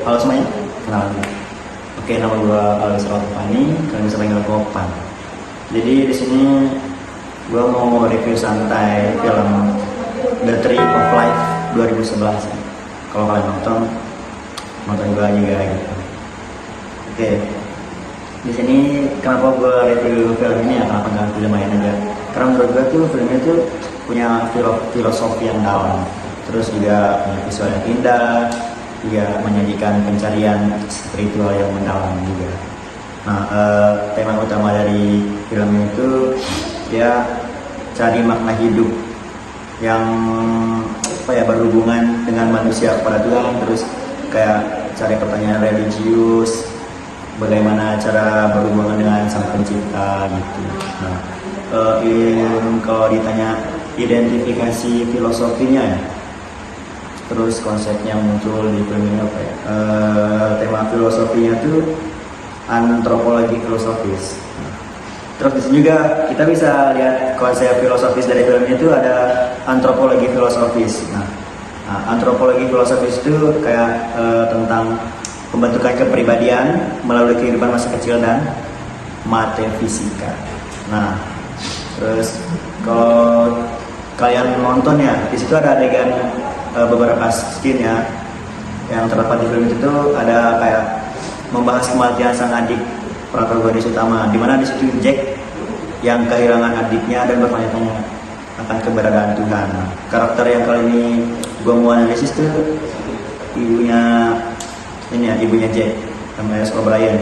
Halo semuanya, kenalan dulu. Oke, nama gue Alisa Otopani, kalian bisa panggil gue Opan. Jadi di sini gue mau review santai film The Tree of Life 2011. Kalau kalian nonton gue juga gitu. Oke, di sini kenapa gue review film ini ya, kenapa nggak film lain aja? Karena menurut gue tuh filmnya tuh punya filosofi yang dalam, terus juga punya visual yang indah, juga menyajikan pencarian spiritual yang mendalam juga. Nah, tema utama dari film itu ya cari makna hidup yang berhubungan dengan manusia kepada Tuhan, terus kayak cari pertanyaan religius, bagaimana cara berhubungan dengan Sang Pencipta gitu. Nah, kalau ditanya identifikasi filosofinya ya, terus konsepnya muncul di film ini apa ya? Tema filosofinya tuh antropologi filosofis. Terus di sini juga kita bisa lihat konsep filosofis dari film itu ada antropologi filosofis. Nah, antropologi filosofis itu kayak tentang pembentukan kepribadian melalui kehidupan masa kecil dan metafisika. Nah, terus kalau kalian nonton ya, di situ ada adegan beberapa scene ya yang terdapat di film itu tuh ada kayak membahas kematian sang adik protagonis utama, dimana di situ Jack yang kehilangan adiknya dan bertanya-tanya akan keberadaan Tuhan. Nah, karakter yang kali ini gue mau analisis tuh ibunya Jack, namanya Scott Bryan.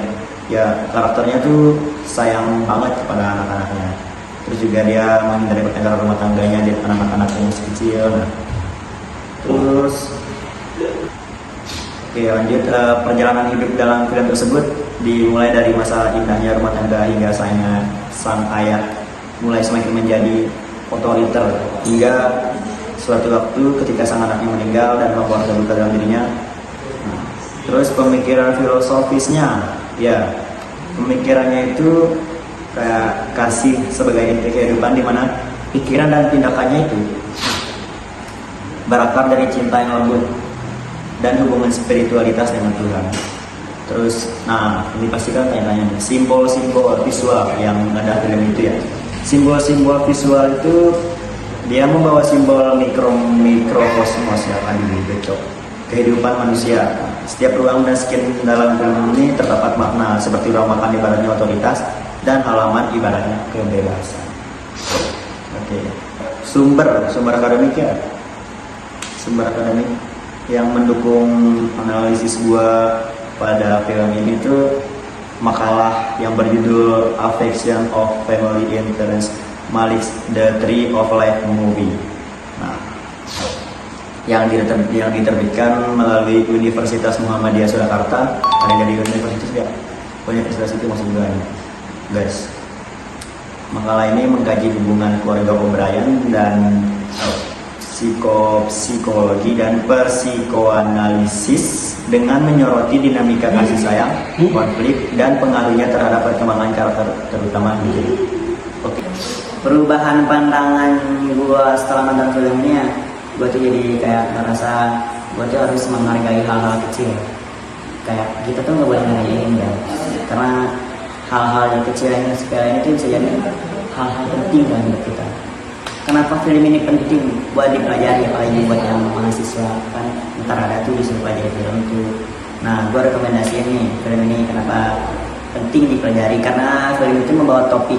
Ya, karakternya tuh sayang banget kepada anak-anaknya. Terus juga dia menghindari pertengkaran rumah tangganya di anak-anak yang masih kecil. Nah, terus oke, lanjut perjalanan hidup dalam film tersebut dimulai dari masa indahnya rumah tangga hingga sang ayah mulai semakin menjadi otoriter hingga suatu waktu ketika sang anaknya meninggal dan membawa duka dalam dirinya. Nah, terus pemikiran filosofisnya, ya pemikirannya itu kayak kasih sebagai inti kehidupan, di mana pikiran dan tindakannya itu berakar dari cinta yang lembut dan hubungan spiritualitas dengan Tuhan. Terus, nah ini pasti kan tanya-tanya simbol-simbol visual yang ada film itu ya. Simbol-simbol visual itu dia membawa simbol mikrokosmos yang ada di becok kehidupan manusia. Setiap ruang dan skin dalam film ini terdapat makna, seperti ruang makan ibaratnya otoritas dan halaman ibaratnya kebebasan. Oke. Sumber akademik ya. Sumber akademik yang mendukung analisis gua pada film ini tuh makalah yang berjudul Affection of Family Interest Malik's The Tree of Life Movie. Nah, yang diterbitkan melalui Universitas Muhammadiyah Surakarta. Ada dari universitas ya, universitas itu maksud gue guys. Makalah ini mengkaji hubungan keluarga O'Brien dan psikologi dan psikoanalisis dengan menyoroti dinamika kasih sayang, konflik, dan pengaruhnya terhadap perkembangan karakter terutama gitu. Oke. Perubahan pandangan gue setelah nonton film ini ya, gue tuh jadi kayak ngerasa gue tuh harus menghargai hal-hal kecil. Kayak kita tuh nggak boleh ngereyehin ya, karena hal-hal yang kecil yang sepele itu bisa jadi hal-hal penting kan buat kita. Kenapa film ini penting buat dipelajari, apalagi buat yang mahasiswa kan ntar ada tuh disuruh pelajari film itu. Nah, gue rekomendasiin nih film ini kenapa penting dipelajari, karena film itu membawa topik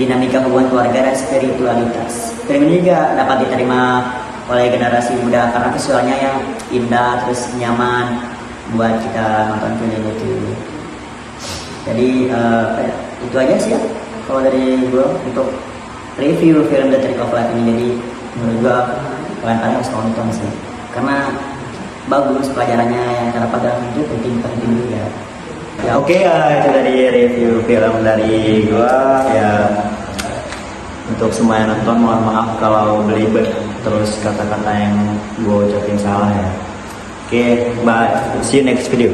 dinamika hubungan keluarga dan spiritualitas. Film ini juga dapat diterima oleh generasi muda karena visualnya yang indah terus nyaman buat kita nonton film itu. Jadi itu aja sih ya kalau dari gue untuk review film The Tree of Life ini. Jadi menurut gue kalian harus nonton sih, karena bagus pelajarannya yang terdapat dalam itu penting juga. Ya oke, itu dari review film dari gue ya. Untuk semua yang nonton mohon maaf kalau belibet terus kata-kata yang gue ucapin salah ya. Oke, bye, see you next video.